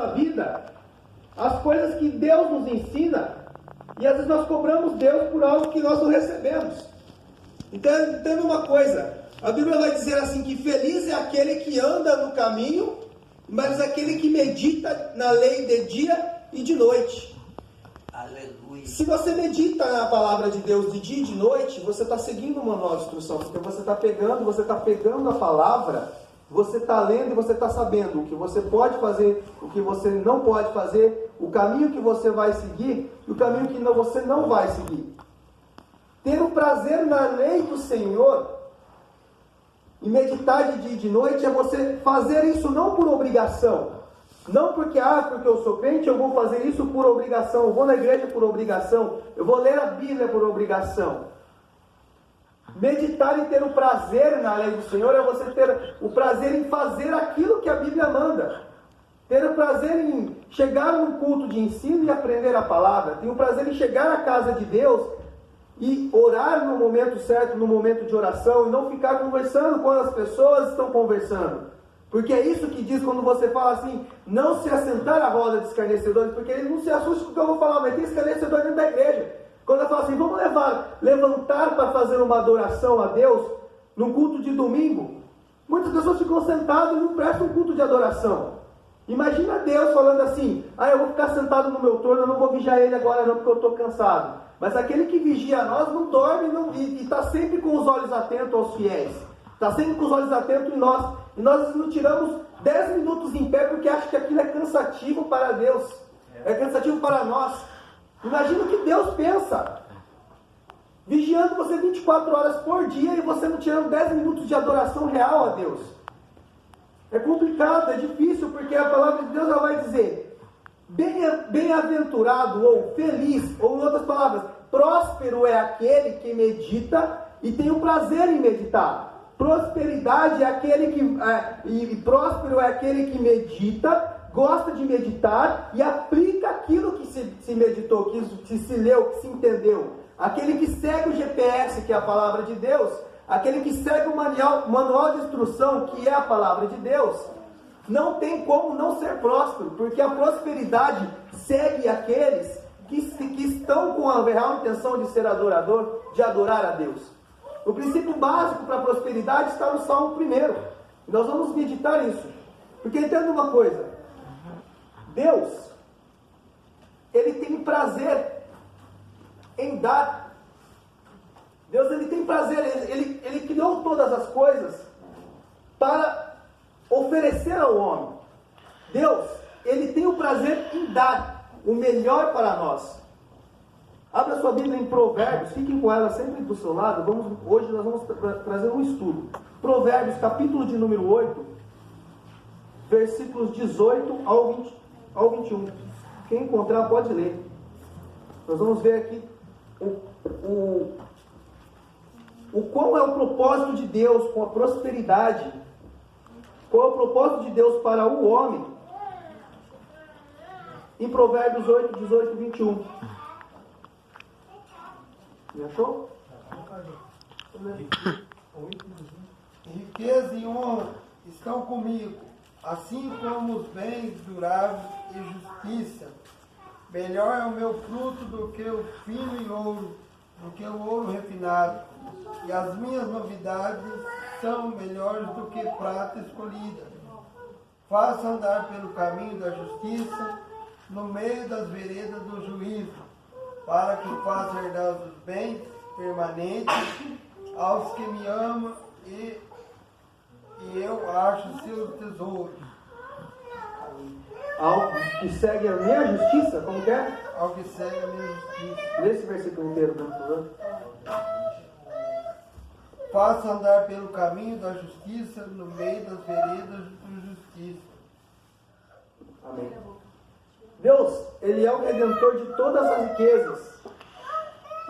nossa vida, as coisas que Deus nos ensina, e às vezes nós cobramos Deus por algo que nós não recebemos. Então, entenda uma coisa, a Bíblia vai dizer assim, que feliz é aquele que anda no caminho, mas aquele que medita na lei de dia e de noite. Aleluia. Se você medita na palavra de Deus de dia e de noite, você está seguindo uma nova instrução, porque você está pegando a palavra, você está lendo e você está sabendo o que você pode fazer, o que você não pode fazer, o caminho que você vai seguir e o caminho que você não vai seguir. Ter o prazer na lei do Senhor e meditar de dia e de noite é você fazer isso não por obrigação, não porque eu sou crente, eu vou fazer isso por obrigação, eu vou na igreja por obrigação, eu vou ler a Bíblia por obrigação. Meditar e ter o prazer na lei do Senhor é você ter o prazer em fazer aquilo que a Bíblia manda. Ter o prazer em chegar num culto de ensino e aprender a palavra. Ter o prazer em chegar à casa de Deus e orar no momento certo, no momento de oração, e não ficar conversando quando as pessoas estão conversando. Porque é isso que diz quando você fala assim, não se assentar à roda de escarnecedores, porque eles não se assustam com o que eu vou falar, mas tem escarnecedor dentro da igreja. Quando eu falo assim, vamos levantar para fazer uma adoração a Deus, no culto de domingo, muitas pessoas ficam sentadas e não prestam um culto de adoração. Imagina Deus falando assim, eu vou ficar sentado no meu trono, eu não vou vigiar ele agora não, porque eu estou cansado. Mas aquele que vigia a nós não dorme e está sempre com os olhos atentos aos fiéis. Está sempre com os olhos atentos em nós. E nós não tiramos 10 minutos em pé porque acha que aquilo é cansativo para Deus. É cansativo para nós. Imagina o que Deus pensa. Vigiando você 24 horas por dia e você não tirando 10 minutos de adoração real a Deus. É complicado, é difícil, porque a palavra de Deus ela vai dizer bem-aventurado ou feliz, ou em outras palavras, próspero é aquele que medita e tem o prazer em meditar. Prosperidade é aquele que próspero é aquele que medita, gosta de meditar e aplica aquilo que se meditou, que se leu, que se entendeu. Aquele que segue o GPS, que é a palavra de Deus, aquele que segue o manual de instrução, que é a palavra de Deus, não tem como não ser próspero, porque a prosperidade segue aqueles que estão com a real intenção de ser adorador, de adorar a Deus. O princípio básico para a prosperidade está no Salmo 1. Nós vamos meditar isso. Porque entenda uma coisa. Deus, Ele tem prazer em dar. Deus, Ele tem prazer. Ele criou todas as coisas para oferecer ao homem. Deus, Ele tem o prazer em dar o melhor para nós. Abra sua Bíblia em Provérbios, fiquem com ela sempre do seu lado. Hoje nós vamos trazer um estudo. Provérbios, capítulo de número 8, versículos 18 ao 21. Quem encontrar pode ler. Nós vamos ver aqui qual é o propósito de Deus com a prosperidade. Qual é o propósito de Deus para o homem? Em Provérbios 8, 18 e 21. Me achou? Riqueza e honra estão comigo, assim como os bens duráveis e justiça. Melhor é o meu fruto do que o fino e ouro, do que o ouro refinado. E as minhas novidades são melhores do que prata escolhida. Faça andar pelo caminho da justiça, no meio das veredas do juízo, para que faça herdar os bens permanentes aos que me amam e eu acho seus tesouros. Ao que segue a minha justiça, como que é? Ao que segue a minha justiça. Lê esse versículo inteiro, por favor. Faça andar pelo caminho da justiça, no meio das veredas da justiça. Amém. Deus, Ele é o Redentor de todas as riquezas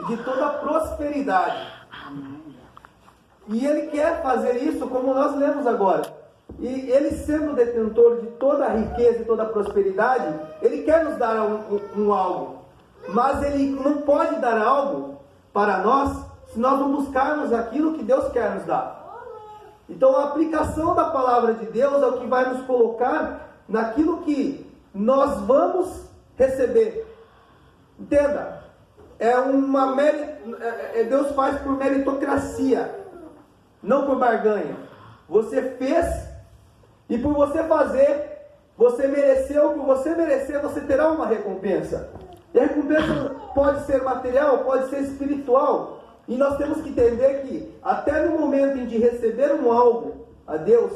e de toda a prosperidade. E Ele quer fazer isso como nós lemos agora. E Ele sendo o detentor de toda a riqueza e toda a prosperidade, Ele quer nos dar um algo. Mas Ele não pode dar algo para nós se nós não buscarmos aquilo que Deus quer nos dar. Então a aplicação da palavra de Deus é o que vai nos colocar naquilo que nós vamos receber. Entenda, Deus faz por meritocracia, não por barganha. Você fez, e por você fazer, você mereceu, por você merecer, você terá uma recompensa. E a recompensa pode ser material, pode ser espiritual. E nós temos que entender que, até no momento em de receber um algo a Deus,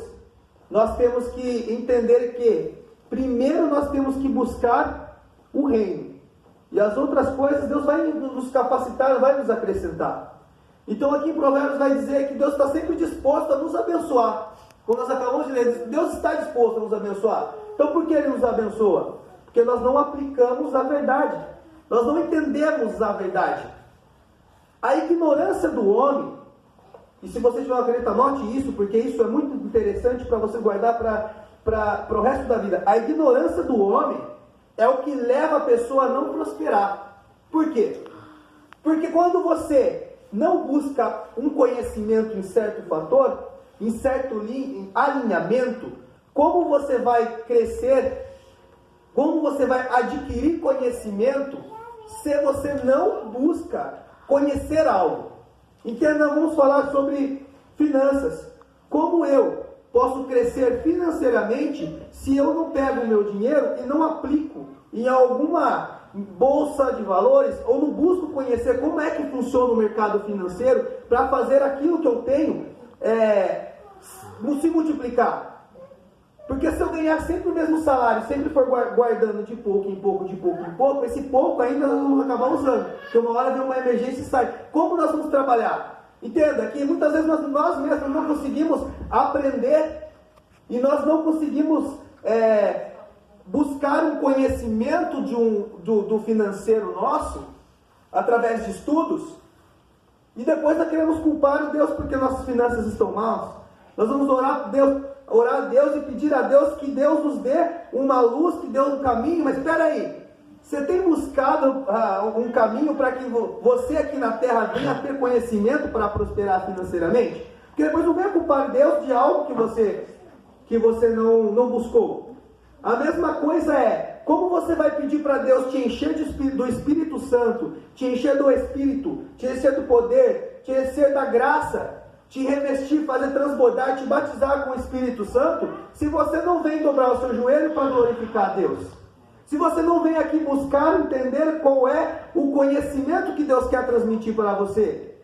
nós temos que entender que, primeiro nós temos que buscar o reino. E as outras coisas, Deus vai nos capacitar, vai nos acrescentar. Então aqui em Provérbios vai dizer que Deus está sempre disposto a nos abençoar. Como nós acabamos de ler, Deus está disposto a nos abençoar. Então por que Ele nos abençoa? Porque nós não aplicamos a verdade. Nós não entendemos a verdade. A ignorância do homem, e se você tiver uma caneta, anote isso, porque isso é muito interessante para você guardar para o resto da vida. A ignorância do homem é o que leva a pessoa a não prosperar. Por quê? Porque quando você não busca um conhecimento em certo fator, em certo alinhamento, como você vai crescer, como você vai adquirir conhecimento, se você não busca conhecer algo? Entenda, vamos falar sobre finanças. Como eu posso crescer financeiramente se eu não pego o meu dinheiro e não aplico em alguma bolsa de valores, ou não busco conhecer como é que funciona o mercado financeiro para fazer aquilo que eu tenho se multiplicar? Porque se eu ganhar sempre o mesmo salário, sempre for guardando de pouco em pouco, de pouco em pouco, esse pouco ainda não vamos acabar usando. Porque uma hora vem uma emergência e sai. Como nós vamos trabalhar? Entenda que muitas vezes nós mesmos não conseguimos aprender e nós não conseguimos buscar um conhecimento do financeiro nosso através de estudos, e depois nós queremos culpar o Deus porque nossas finanças estão maus. Nós vamos orar a Deus e pedir a Deus que Deus nos dê uma luz, que dê um caminho. Mas espera aí, você tem buscado um caminho para que você aqui na terra venha ter conhecimento para prosperar financeiramente? Porque depois não venha culpar Deus de algo que você não buscou. A mesma coisa como você vai pedir para Deus te encher do Espírito Santo, te encher do Espírito, te encher do poder, te encher da graça, te revestir, fazer transbordar, te batizar com o Espírito Santo, se você não vem dobrar o seu joelho para glorificar a Deus? Se você não vem aqui buscar entender qual é o conhecimento que Deus quer transmitir para você?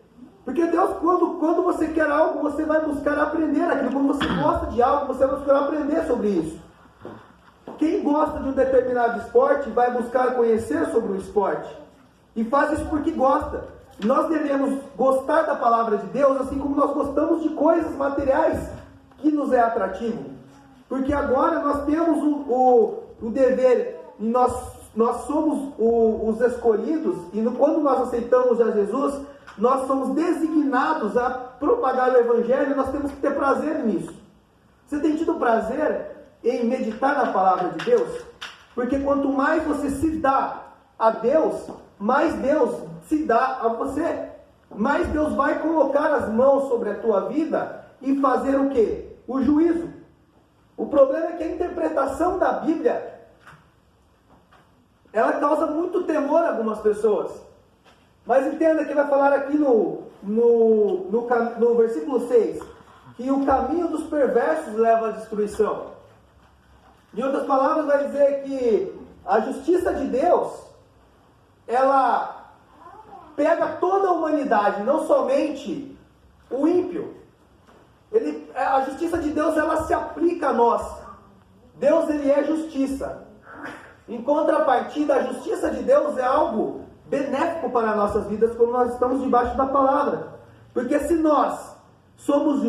Porque Deus, quando você quer algo, você vai buscar aprender aquilo. Quando você gosta de algo, você vai buscar aprender sobre isso. Quem gosta de um determinado esporte vai buscar conhecer sobre o esporte. E faz isso porque gosta. Nós devemos gostar da palavra de Deus, assim como nós gostamos de coisas materiais que nos é atrativo. Porque agora nós temos o dever, e nós somos os escolhidos, e quando nós aceitamos a Jesus, nós somos designados a propagar o Evangelho, e nós temos que ter prazer nisso. Você tem tido prazer em meditar na palavra de Deus? Porque quanto mais você se dá a Deus, mais Deus se dá a você. Mais Deus vai colocar as mãos sobre a tua vida e fazer o quê? O juízo. O problema é que a interpretação da Bíblia, ela causa muito temor a algumas pessoas. Mas entenda que vai falar aqui no versículo 6, que o caminho dos perversos leva à destruição. Em outras palavras, vai dizer que a justiça de Deus, ela pega toda a humanidade, não somente o ímpio. A justiça de Deus, ela se aplica a nós. Deus, ele é justiça. Em contrapartida, a justiça de Deus é algo benéfico para as nossas vidas quando nós estamos debaixo da palavra. Porque se nós somos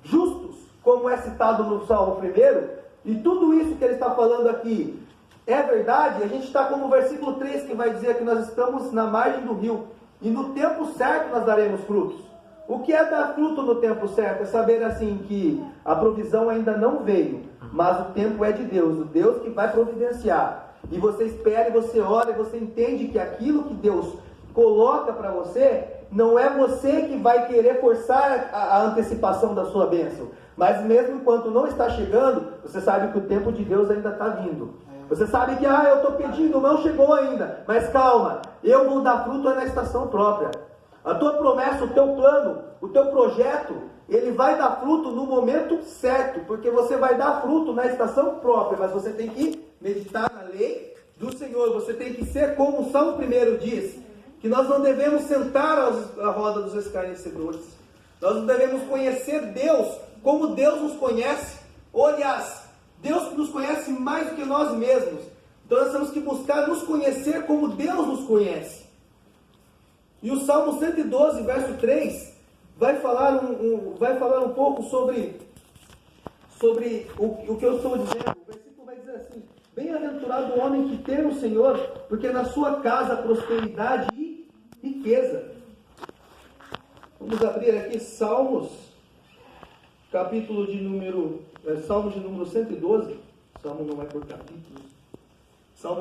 justos, como é citado no Salmo 1, e tudo isso que ele está falando aqui é verdade, a gente está como o versículo 3, que vai dizer que nós estamos na margem do rio, e no tempo certo nós daremos frutos. O que é dar fruto no tempo certo? É saber assim que a provisão ainda não veio, mas o tempo é de Deus, o Deus que vai providenciar. E você espera, e você ora, e você entende que aquilo que Deus coloca para você, não é você que vai querer forçar a antecipação da sua bênção. Mas mesmo enquanto não está chegando, você sabe que o tempo de Deus ainda está vindo. Você sabe que, eu estou pedindo, não chegou ainda. Mas calma, eu vou dar fruto na estação própria. A tua promessa, o teu plano, o teu projeto, ele vai dar fruto no momento certo. Porque você vai dar fruto na estação própria. Mas você tem que meditar na lei do Senhor. Você tem que ser como o Salmo 1 diz. Que nós não devemos sentar à roda dos escarnecedores. Nós não devemos conhecer Deus como Deus nos conhece. Ou, aliás, Deus nos conhece mais do que nós mesmos. Então nós temos que buscar nos conhecer como Deus nos conhece. E o Salmo 112, verso 3, vai falar um pouco sobre o que eu estou dizendo. O versículo vai dizer assim: bem-aventurado o homem que teme o Senhor, porque na sua casa há prosperidade e riqueza. Vamos abrir aqui Salmos, Salmos de número 112. Salmo não é por capítulos.